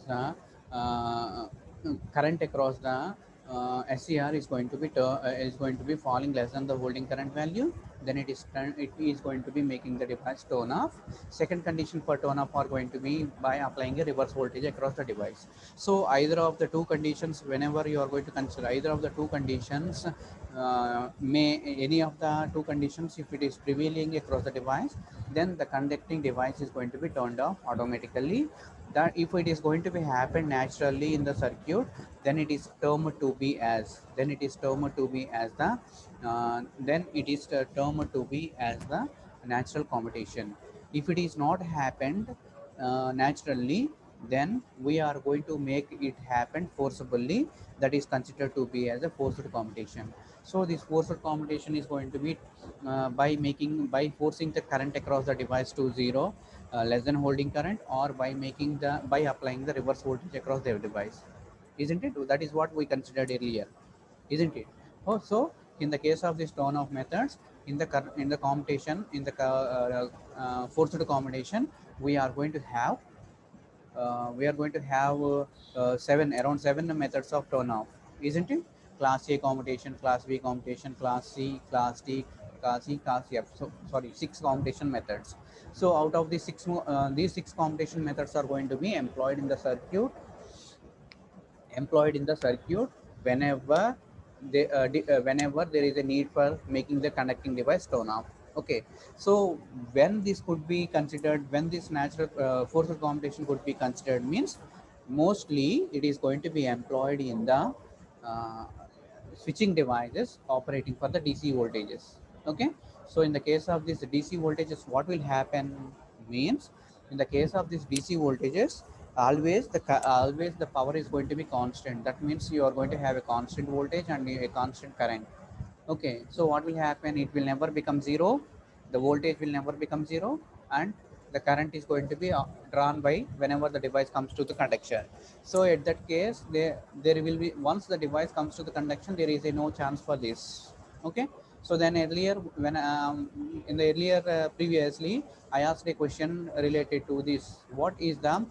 the current across the SCR is going to be falling less than the holding current value, then it is going to be making the device turn off. Second condition for turn off are going to be by applying a reverse voltage across the device. So either of the two conditions, whenever you are going to consider either of the two conditions, may any of the two conditions, if it is prevailing across the device, then the conducting device is going to be turned off automatically. That if it is going to be happen naturally in the circuit, then it is termed to be as the natural commutation. If it is not happened naturally, then we are going to make it happen forcibly. That is considered to be as a forced commutation. So this forced commutation is going to be by forcing the current across the device to zero, less than holding current, or by applying the reverse voltage across the device, isn't it? That is what we considered earlier, isn't it? Oh, so in the case of this turn off methods, in the commutation, in the forced combination, we are going to have around seven methods of turn off, isn't it? Class A commutation, Class B commutation, Class C, Class D, Class E, Class F. So sorry, six commutation methods. So out of these six commutation methods are going to be employed in the circuit whenever whenever there is a need for making the conducting device turn off. Okay, so when this could be considered, when this natural forced commutation could be considered means, mostly it is going to be employed in the uh, switching devices operating for the DC voltages. Okay, so in the case of this DC voltages, what will happen means, in the case of this DC voltages, always the power is going to be constant. That means you are going to have a constant voltage and a constant current. Okay, so what will happen? It will never become zero. The voltage will never become zero, and the current is going to be drawn by whenever the device comes to the conduction. So at that case, there will be, once the device comes to the conduction, there is a no chance for this. Okay, so then earlier, when in the earlier previously, I asked a question related to this. What is the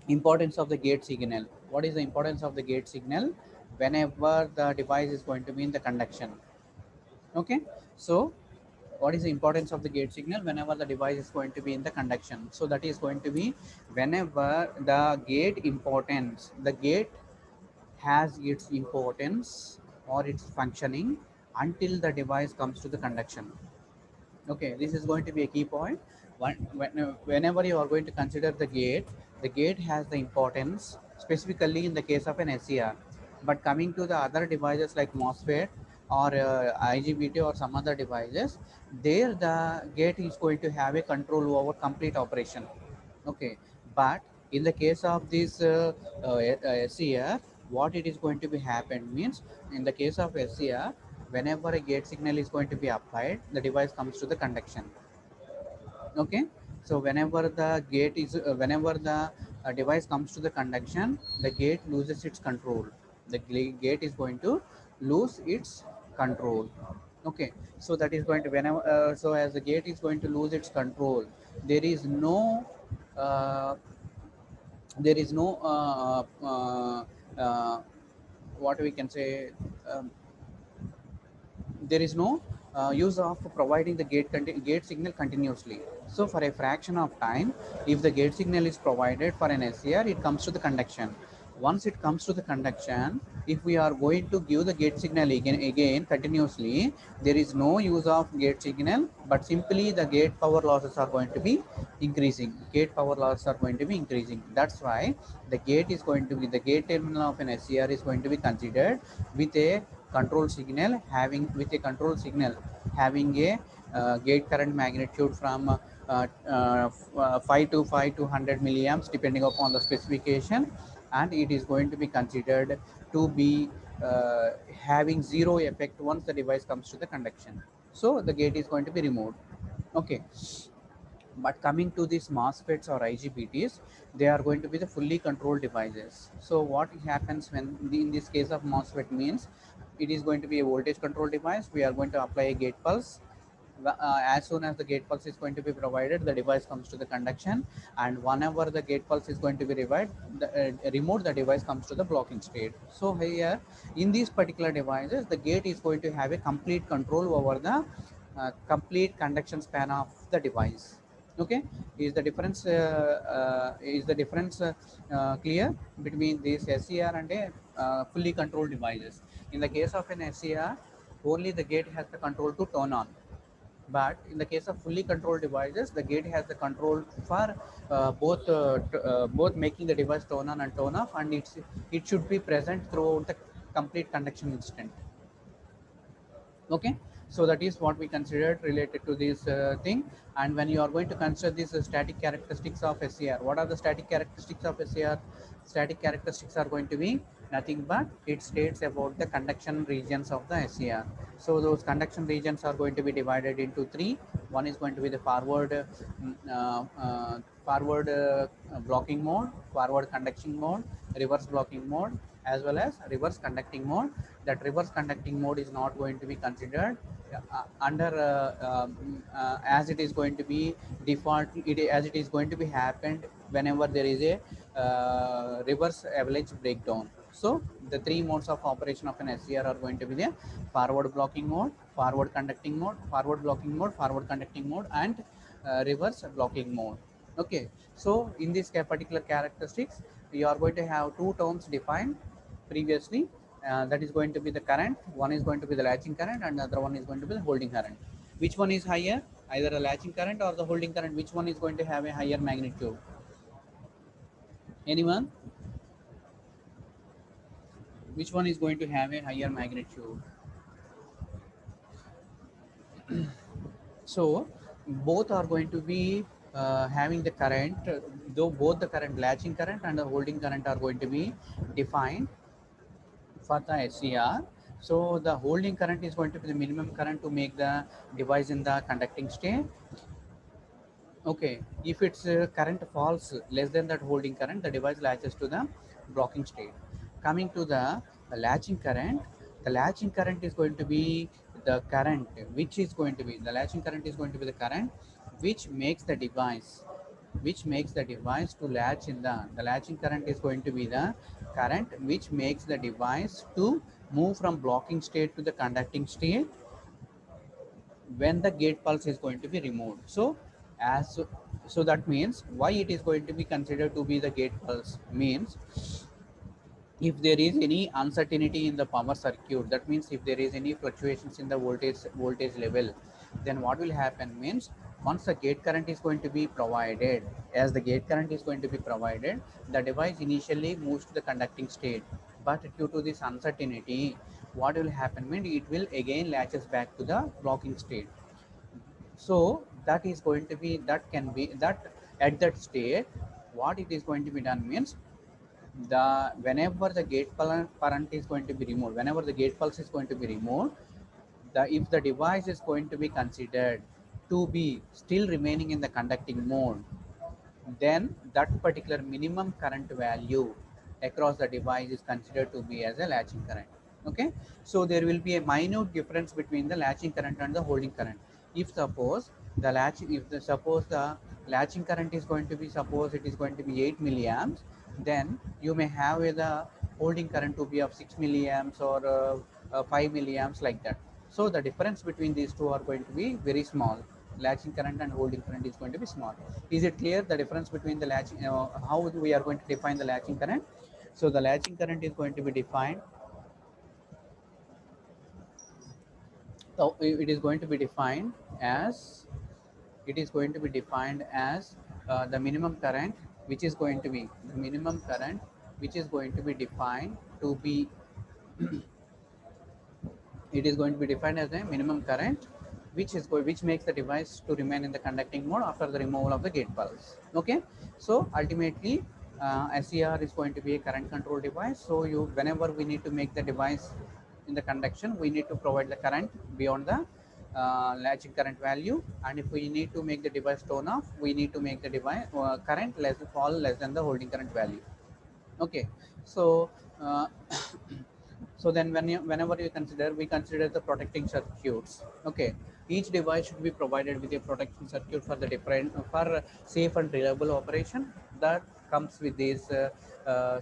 importance of the gate signal? What is the importance of the gate signal whenever the device is going to be in the conduction? Okay, so what is the importance of the gate signal whenever the device is going to be in the conduction? So that is going to be whenever the gate has its importance or its functioning until the device comes to the conduction. Okay, this is going to be a key point. Whenever you are going to consider the gate has the importance specifically in the case of an SCR. But coming to the other devices like MOSFET or IGBT or some other devices, there the gate is going to have a control over complete operation. Okay, but in the case of this SCR, what it is going to be happen means, in the case of SCR, whenever a gate signal is going to be applied, the device comes to the conduction. Okay, so whenever the device comes to the conduction, the gate loses its control. Gate is going to lose its control. Okay, so that is going to, whenever so as the gate is going to lose its control, there is no uh, what we can say, um, there is no use of providing the gate signal continuously. So for a fraction of time, if the gate signal is provided for an SCR, it comes to the conduction. Once it comes to the conduction, if we are going to give the gate signal again continuously, there is no use of gate signal, but simply the gate power losses are going to be increasing. That's why the gate terminal of an SCR is going to be considered with a control signal having a gate current magnitude from 5 to 100 milliamps depending upon the specification, and it is going to be considered to be having zero effect once the device comes to the conduction. So the gate is going to be removed. Okay, but coming to these MOSFETs or IGBTs, they are going to be the fully controlled devices. So what happens in this case of MOSFET means, it is going to be a voltage control device. We are going to apply a gate pulse. as soon as the gate pulse is going to be provided, the device comes to the conduction, and whenever the gate pulse is going to be removed, the device comes to the blocking state. So here in these particular devices, the gate is going to have a complete control over the complete conduction span of the device. Okay, is the difference clear between this SCR and a fully controlled devices? In the case of an SCR, only the gate has the control to turn on, but in the case of fully controlled devices, the gate has the control for both making the device turn on and turn off, and it should be present throughout the complete conduction instant. Okay, so that is what we considered related to this thing. And when you are going to consider these static characteristics of SCR, what are the static characteristics of SCR? Static characteristics are going to be nothing but it states about the conduction regions of the SCR. So those conduction regions are going to be divided into three. One is going to be the forward blocking mode, forward conducting mode, reverse blocking mode, as well as reverse conducting mode. That reverse conducting mode is not going to be considered as it is going to be default, as it is going to be happened whenever there is a reverse avalanche breakdown. So the three modes of operation of an SCR are going to be the forward blocking mode, forward conducting mode, forward blocking mode, forward conducting mode, and reverse blocking mode. Okay, so in this particular characteristics, you are going to have two terms defined previously. That is going to be the current. One is going to be the latching current, and the other one is going to be the holding current. Which one is higher, either the latching current or the holding current? Which one is going to have a higher magnitude? Anyone? Which one is going to have a higher magnitude? So both are going to be having the current, though both the current, latching current and the holding current, are going to be defined for the SCR. So the holding current is going to be the minimum current to make the device in the conducting state. Okay, if its current falls less than that holding current, the device latches to the blocking state. Coming to the latching current, the latching current is going to be the current which is going to be, the latching current is going to be the current which makes the device, to latch in the latching current is going to be the current which makes the device to move from blocking state to the conducting state when the gate pulse is going to be removed. As so that means why it is going to be considered to be the gate pulse means, if there is any uncertainty in the power circuit, that means if there is any fluctuations in the voltage level, then what will happen means, once the gate current is going to be provided, as the gate current is going to be provided, the device initially moves to the conducting state, but due to this uncertainty, what will happen means it will again latches back to the blocking state. So that is going to be, that can be that at that state, what it is going to be done means, the whenever the current is going to be removed, whenever the gate pulse is going to be removed, the if the device is going to be considered to be still remaining in the conducting mode, then that particular minimum current value across the device is considered to be as a latching current. Okay, so there will be a minute difference between the latching current and the holding current. If suppose the latching, if the suppose the latching current is going to be, suppose it is going to be 8 milliamps, then you may have the holding current to be of 6 milliamps or 5 milliamps, like that. So the difference between these two are going to be very small. Latching current and holding current is going to be small. Is it clear the difference between the latching, how we are going to define the latching current? So the latching current is going to be defined, so it is going to be defined as, the minimum current which is going to be, defined to be, it is going to be defined as a minimum current which makes the device to remain in the conducting mode after the removal of the gate pulse. Okay, so ultimately SCR is going to be a current control device. So you, whenever we need to make the device in the conduction, we need to provide the current beyond the latching current value, and if we need to make the device turn off, we need to make the device current fall less than the holding current value. Okay, so uh, So then whenever we consider the protecting circuits. Okay, each device should be provided with a protection circuit for the different for safe and reliable operation that comes with this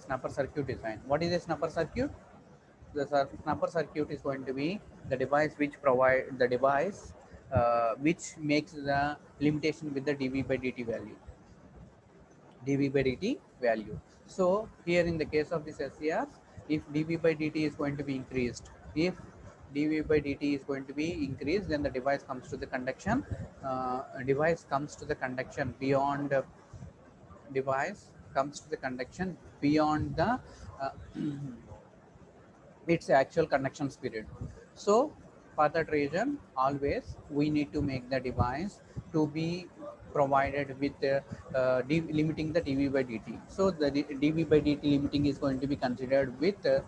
snapper circuit design. What is a snapper circuit? The snapper circuit is going to be the device which makes the limitation with the dv by dt value, dv by dt value. So here in the case of this SCRs, if dv by dt is going to be increased, if dv by dt is going to be increased, then the device comes to the conduction, beyond device comes to the conduction beyond the uh, its actual conduction period. So for that reason, always we need to make the device to be provided with limiting the dv by dt. So the dv by dt limiting is going to be considered with a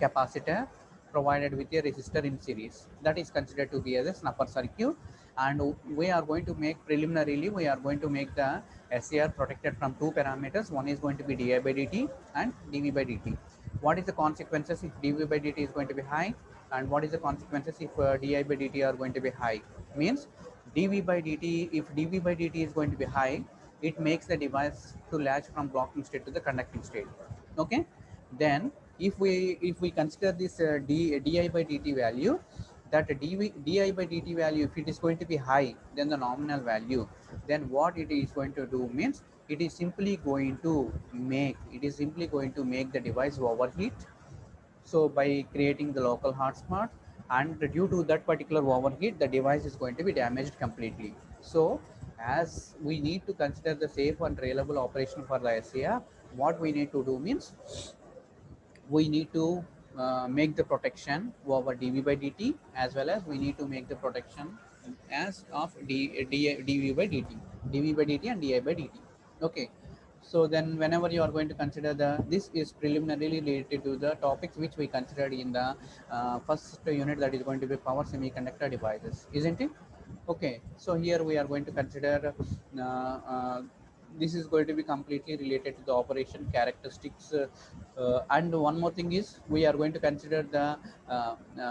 capacitor provided with a resistor in series. That is considered to be as a snapper circuit. And we are going to make preliminarily, we are going to make the SCR protected from two parameters. One is going to be di by dt and dv by dt. What is the consequences if dv by dt is going to be high, and what is the consequences if di by dt are going to be high? Means dv by dt, if dv by dt is going to be high, it makes the device to latch from blocking state to the conducting state. Okay, then if we consider this di by dt value, that di by dt value, if it is going to be high than the nominal value, then what it is going to do means it is simply going to make the device overheat. So by creating the local hotspot, and due to that particular overheat, the device is going to be damaged completely. So as we need to consider the safe and reliable operation for the SCR, what we need to do means we need to make the protection over dv by dt, as well as we need to make the protection as of dv by dt, dv by dt and di by dt. Okay, so then whenever you are going to consider this is preliminarily related to the topics which we considered in the first unit, that is going to be power semiconductor devices, isn't it? Okay, so here we are going to consider this is going to be completely related to the operation characteristics, and one more thing is we are going to consider the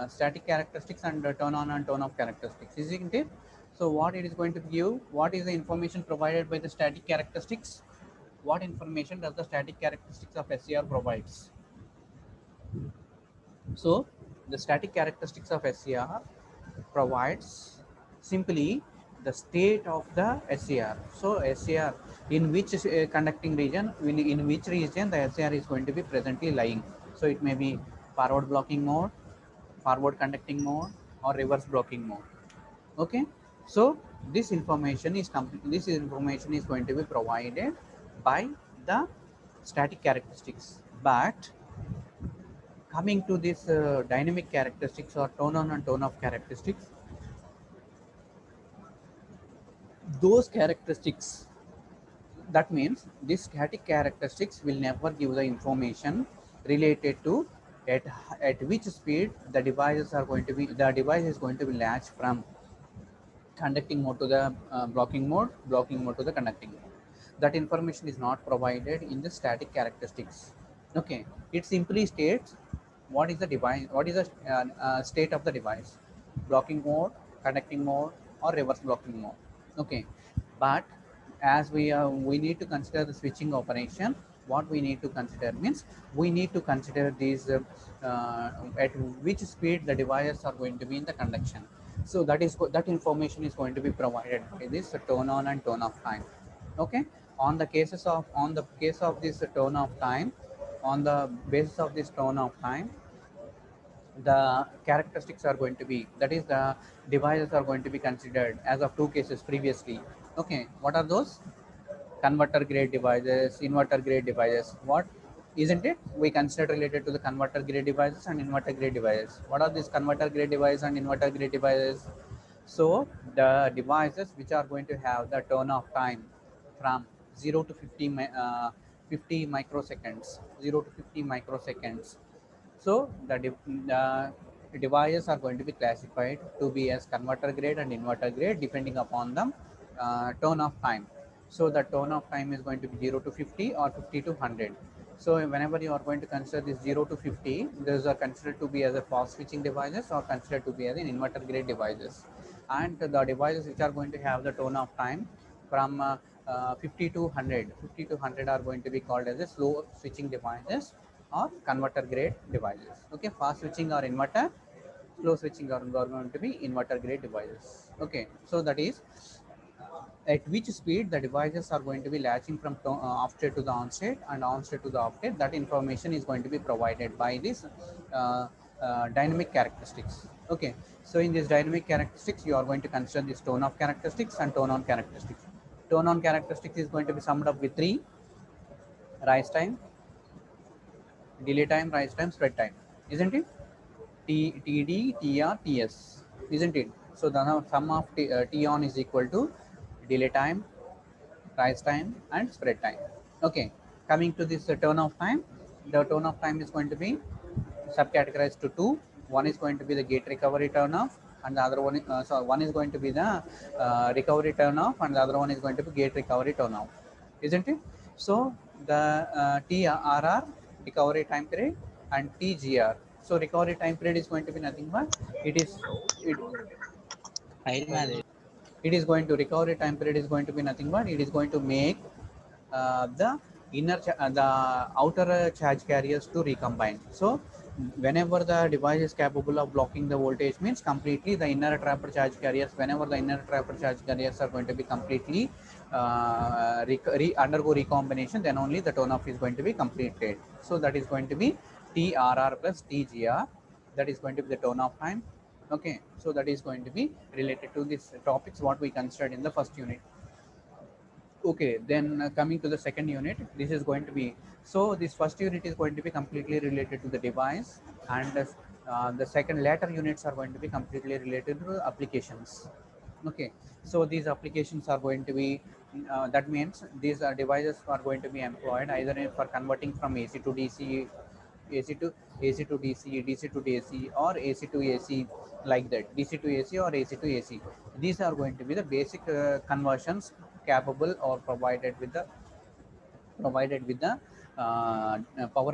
static characteristics and the turn on and turn off characteristics, isn't it? So what it is going to give, what is the information provided by the static characteristics? What information does the static characteristics of SCR provides? So the static characteristics of SCR provides simply the state of the SCR. So SCR, in which conducting region, in which region the SCR is going to be presently lying. So it may be forward blocking mode, forward conducting mode, or reverse blocking mode. Okay, so this information is going to be provided by the static characteristics. But coming to this dynamic characteristics or tone on and tone off characteristics, those characteristics, that means these static characteristics will never give the information related to at, at which speed the device is going to be latched from conducting mode to the blocking mode to the conducting mode. That information is not provided in the static characteristics. Okay, it simply states what is the state of the device: blocking mode, conducting mode, or reverse blocking mode. Okay, but as we need to consider the switching operation, what we need to consider means we need to consider these at which speed the devices are going to be in the conduction. So that information is going to be provided by this tone on and tone off time. Okay, on the case of this tone off time, on the basis of this tone off time, the characteristics are going to be, that is the devices are going to be considered as of two cases previously. Okay, what are those? Converter grade devices, inverter grade devices. What, isn't it? We consider related to the converter grade devices and inverter grade devices. What are these converter grade devices and inverter grade devices? So the devices which are going to have the turn off time from 0 to 50 microseconds, 0 to 50 microseconds. So the devices are going to be classified to be as converter grade and inverter grade depending upon the turn off time. So the turn off time is going to be 0 to 50 or 50 to 100. So whenever you are going to consider this 0 to 50, those are considered to be as a fast switching devices or considered to be as an inverter grade devices. And the devices which are going to have the tone of time from 50 to 100, 50 to 100 are going to be called as a slow switching devices or converter grade devices. Okay, fast switching or inverter, slow switching are going to be inverter grade devices. Okay, so that is at which speed the devices are going to be latching from off state to the on state and on state to the off state. That information is going to be provided by this dynamic characteristics. Okay, so in this dynamic characteristics you are going to consider this tone off characteristics and tone on characteristics. Tone on characteristics is going to be summed up with three: rise time, delay time, rise time, spread time, isn't it? TD, TR, TS, isn't it? So the sum of T on is equal to delay time, rise time, and spread time. Okay, coming to this turn of time, the turn of time is going to be subcategorized to two. One is going to be the gate recovery turn off, and the other one, so one is going to be the recovery turn off, and the other one is going to be gate recovery turn off, isn't it? So the TRR, recovery time period, and TGR. So recovery time period is going to be nothing but it is it it is going to recovery time period is going to be nothing but it is going to make the the outer charge carriers to recombine. So whenever the device is capable of blocking the voltage means completely the inner trapper charge carriers, whenever the inner trapper charge carriers are going to be completely undergo recombination, then only the turn off is going to be completed. So that is going to be TRR plus TGR, that is going to be the turn off time. Okay, so that is going to be related to these topics what we considered in the first unit. Okay, then coming to the second unit, this is going to be, so this first unit is going to be completely related to the device, and the second later units are going to be completely related to the applications. Okay, so these applications are going to be, that means these devices are going to be employed either for converting from AC to DC, AC to AC to DC, DC to DC, or AC to AC, like that, DC to AC or AC to AC. These are going to be the basic conversions capable or provided with the power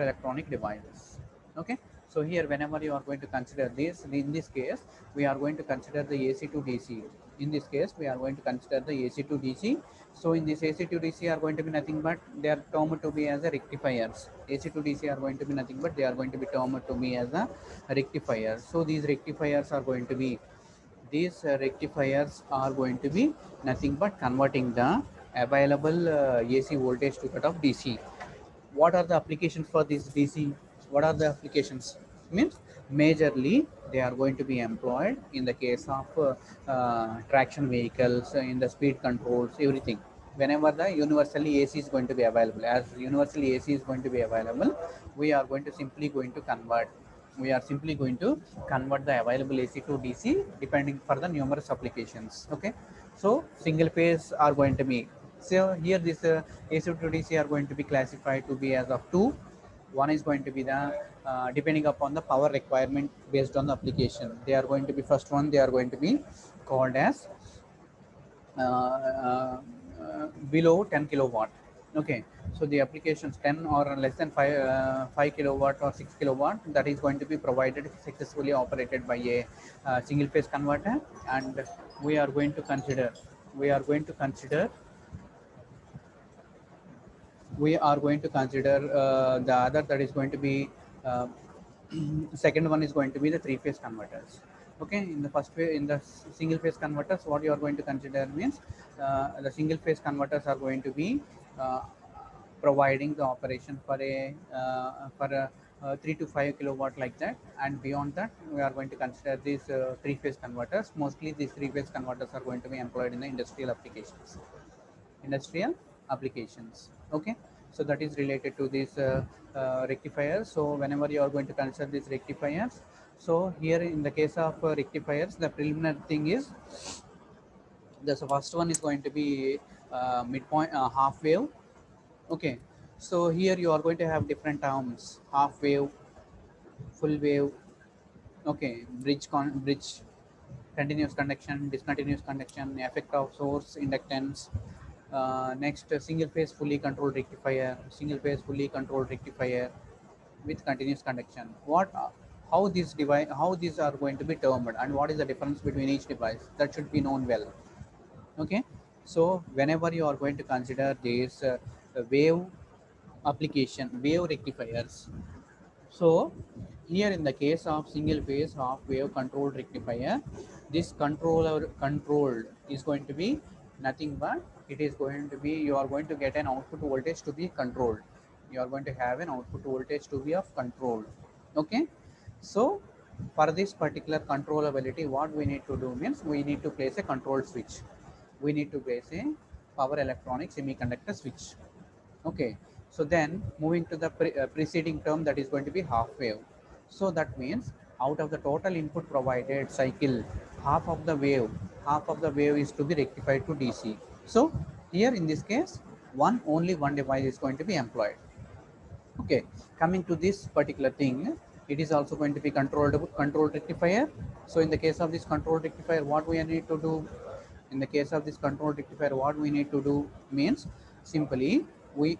electronic devices. Okay, so here whenever you are going to consider this, in this case we are going to consider the AC to DC. In this case we are going to consider the AC to DC. So in this AC to DC are going to be nothing but they are termed to be as a rectifiers. AC to DC are going to be nothing but they are going to be termed to be as a rectifier. So these rectifiers are going to be, these rectifiers are going to be nothing but converting the available AC voltage to that of DC. What are the applications for this DC? What are the applications? Means majorly they are going to be employed in the case of traction vehicles, in the speed controls, everything. Whenever the universally AC is going to be available, as universally AC is going to be available, we are going to simply going to convert. We are simply going to convert the available AC to DC depending for the numerous applications. Okay, so single phase are going to be, so here this AC to DC are going to be classified to be as of two. One is going to be the depending upon the power requirement based on the application. They are going to be, first one they are going to be called as uh, uh, below 10 kilowatt. Okay, so the applications 10 or less than 5 kilowatt or 6 kilowatt, that is going to be provided successfully operated by a single phase converter. And we are going to consider we are going to consider we are going to consider the other, that is going to be uh, second one is going to be the three phase converters. Okay, in the first phase, in the single phase converters, what you are going to consider means the single phase converters are going to be uh, providing the operation for a 3 to 5 kilowatt, like that. And beyond that we are going to consider these three phase converters. Mostly these three phase converters are going to be employed in the industrial applications. Okay, so that is related to these rectifiers. So whenever you are going to consider these rectifiers, so here in the case of rectifiers, the preliminary thing is the first one is going to be midpoint half wave. Okay, so here you are going to have different terms: half wave, full wave. Okay, bridge, continuous conduction, discontinuous conduction, effect of source inductance, Next, single phase fully controlled rectifier, single phase fully controlled rectifier with continuous conduction. How these device, how these are going to be termed, and what is the difference between each device? That should be known well. Okay, so whenever you are going to consider this wave application, wave rectifiers, so here in the case of single phase half wave controlled rectifier, this controller controlled is going to be nothing but it is going to be, you are going to get an output voltage to be controlled. You are going to have an output voltage to be of control. Okay, so for this particular controllability, what we need to do means we need to place a control switch. We need to place a power electronic semiconductor switch. Okay, so then moving to the preceding term, that is going to be half wave. So that means out of the total input provided cycle, half of the wave is to be rectified to DC. So here in this case, only one device is going to be employed. Okay, coming to this particular thing, it is also going to be controlled rectifier. So in the case of this controlled rectifier, what we need to do? In the case of this control rectifier, what we need to do means simply we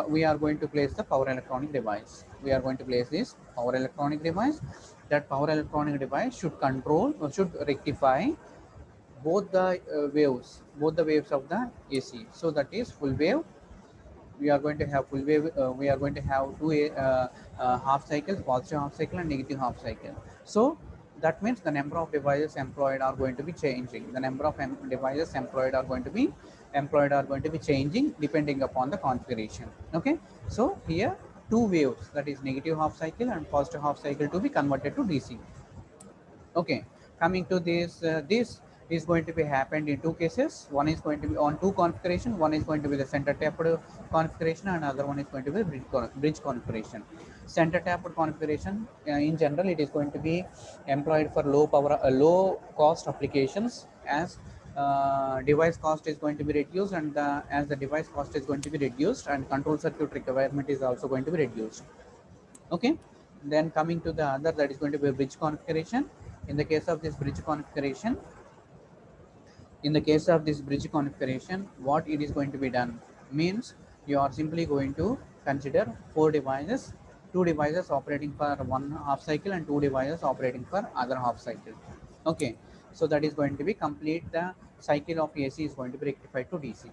we are going to place the power electronic device. We are going to place this power electronic device. That power electronic device should control or should rectify both the waves of the AC. So that is full wave. We are going to have full wave. We are going to have two half cycles, positive half cycle and negative half cycle. So that means the number of devices employed are going to be changing. The number of devices employed are going to be changing depending upon the configuration. Okay, so here two waves, that is negative half cycle and positive half cycle, to be converted to DC. Okay, coming to this, this is going to be happened in two cases. One is going to be on two configuration. One is going to be the center tapped configuration, and other one is going to be bridge configuration. Center tapped configuration, in general, it is going to be employed for low cost applications, as device cost is going to be reduced, and as the device cost is going to be reduced, and control circuit requirement is also going to be reduced. Okay, then coming to the other, that is going to be a bridge configuration. In the case of this bridge configuration, what it is going to be done means you are simply going to consider four devices, two devices operating for one half cycle and two devices operating for other half cycle. Okay, so that is going to be complete, the cycle of AC is going to be rectified to DC.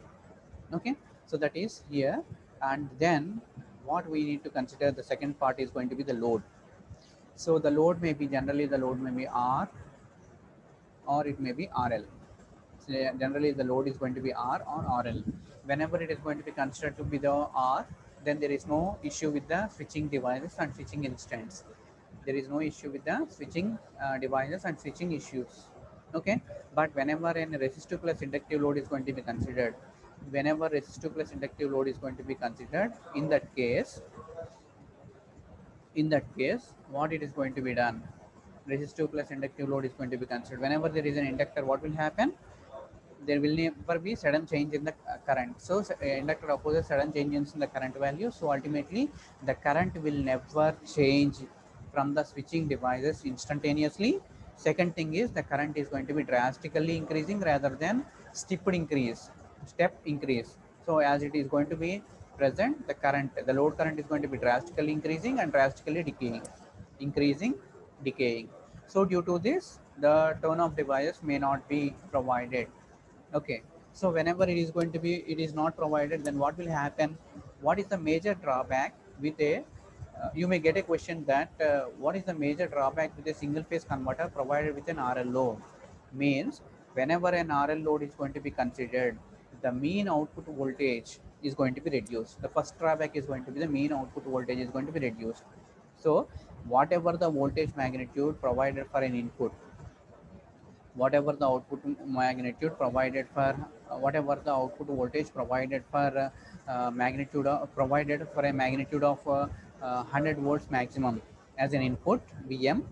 Okay, so that is here. And then what we need to consider, the second part is going to be the load. So the load may be, generally the load may be R or it may be RL. So generally the load is going to be R or RL. Whenever it is going to be considered to be the R, then there is no issue with the switching devices and switching instance. There is no issue with the switching devices and switching issues. Okay, but whenever an resistive plus inductive load is going to be considered, in that case, what it is going to be done, resistive plus inductive load is going to be considered. Whenever there is an inductor, what will happen? There will never be sudden change in the current. So inductor opposes sudden changes in the current value. So ultimately the current will never change from the switching devices instantaneously. Second thing is, the current is going to be drastically increasing rather than step increase. So as it is going to be present, the load current is going to be drastically increasing and drastically decaying. So due to this, the turn off devices may not be provided. Okay, so whenever it is not provided, then what will happen? What is the major drawback with a you may get a question that what is the major drawback with a single phase converter provided with an RL load? Means whenever an RL load is going to be considered, the mean output voltage is going to be reduced. The first drawback is going to be the mean output voltage is going to be reduced. So whatever the voltage magnitude provided for an input, whatever the output magnitude provided for whatever the output voltage provided for provided for a magnitude of 100 volts maximum as an input Vm.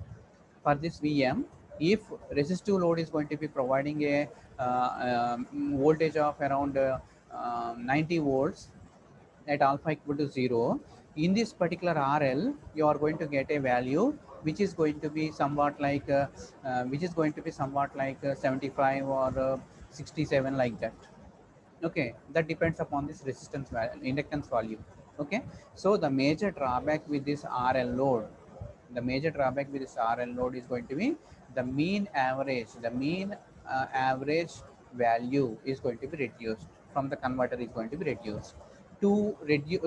For this Vm, if resistive load is going to be providing a voltage of around 90 volts at alpha equal to 0, in this particular RL, you are going to get a value which is going to be somewhat like 75 or 67, like that. Okay, that depends upon this resistance value, inductance value. Okay, so the major drawback with this RL load, the major drawback with this RL load is going to be the mean average value is going to be reduced from the converter is going to be reduced to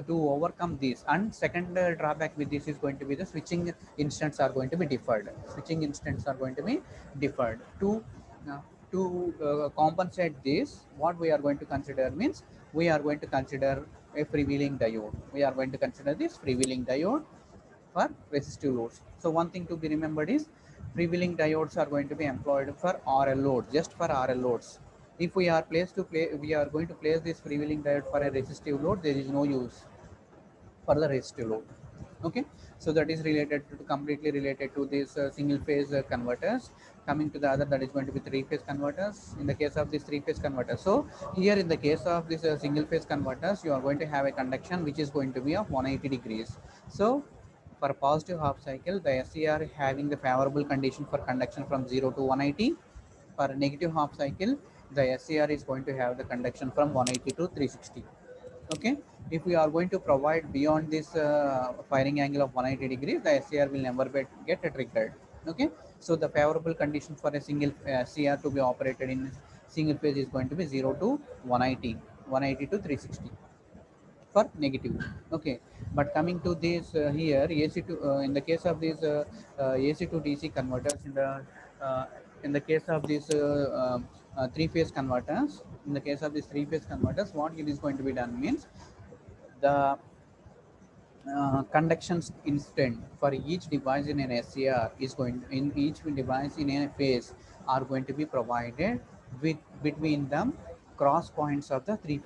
overcome this. And second drawback with this is going to be the switching instants are going to be deferred. Switching instants are going to be deferred uh, to compensate this. What we are going to consider means we are going to consider a freewheeling diode. We are going to consider this freewheeling diode for resistive loads. So one thing to be remembered is freewheeling diodes are going to be employed for RL loads, just for RL loads. If we are going to place this freewheeling diode for a resistive load, there is no use for the resistive load. Okay, so that is related to completely related to these single phase converters. Coming to the other, that is going to be three phase converters. In the case of this three phase converter, so here in the case of this single phase converters, you are going to have a conduction which is going to be of 180 degrees. So for positive half cycle, the SCR having the favorable condition for conduction from 0 to 180. For negative half cycle, the SCR is going to have the conduction from 180 to 360. Okay, if we are going to provide beyond this firing angle of 180 degrees, the SCR will never get triggered. Okay, so the favorable condition for a single SCR to be operated in single phase is going to be 0 to 180, 180 to 360 for negative. Okay, but coming to this here AC to in the case of these AC to DC converters, uh, in the case of these three phase converters, in the case of these three phase converters, what it is going to be done means the conduction instant for each device in an SCR is going in each device in a phase are going to be provided with between them cross points of the three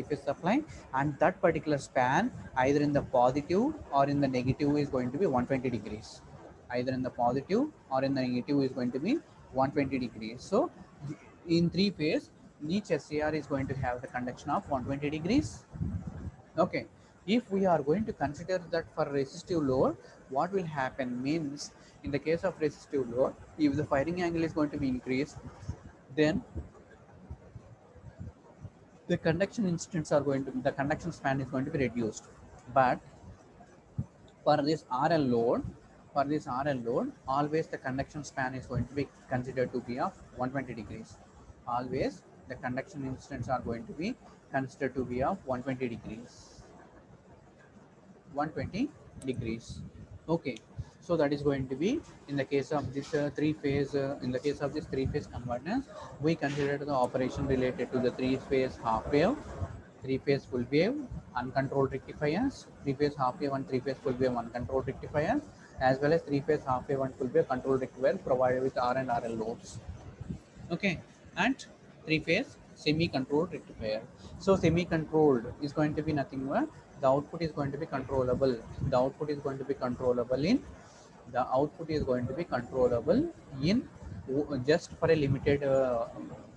phase supply, and that particular span either in the positive or in the negative is going to be 120 degrees. Either in the positive or in the negative is going to be 120 degrees. So in three phase, each SCR is going to have the conduction of 120 degrees. Okay, if we are going to consider that for resistive load, what will happen means in the case of resistive load, if the firing angle is going to be increased, then the conduction span is going to be reduced. But for this RL load, always the conduction span is going to be considered to be of 120 degrees. Always the conduction instants are going to be considered to be of 120 degrees. 120 degrees. Okay, so that is going to be in the case of this three phase in the case of this three phase converters, we consider the operation related to the three phase half wave, three phase full wave, uncontrolled rectifiers, three phase half wave and three phase full wave uncontrolled rectifiers, as well as three phase half wave and full wave controlled rectifier provided with R and RL loads. Okay, and three phase semi controlled rectifier. So semi controlled is going to be nothing but the output is going to be controllable. The output is going to be controllable in the output is going to be controllable in just for a limited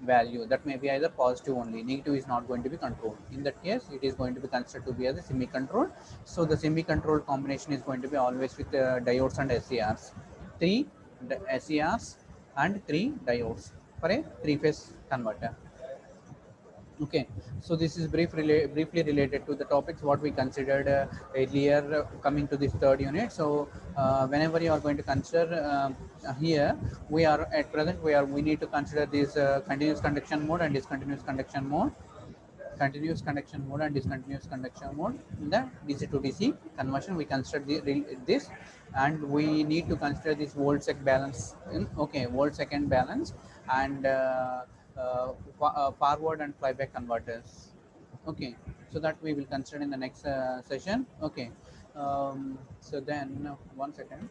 value. That may be either positive only, negative is not going to be controlled. In that case, it is going to be considered to be as a semi controlled. So the semi controlled combination is going to be always with diodes and SCRs, three SCRs and three diodes for a three phase converter. Okay, so this is briefly related to the topics what we considered earlier, coming to this third unit. So whenever you are going to consider here, we are at present we need to consider this continuous conduction mode and discontinuous conduction mode, and discontinuous conduction mode. In the DC to DC conversion, we consider this, and we need to consider this volt sec balance in, okay, volt second balance, and forward and flyback converters. Okay, so that we will consider in the next session. Okay, so then one second.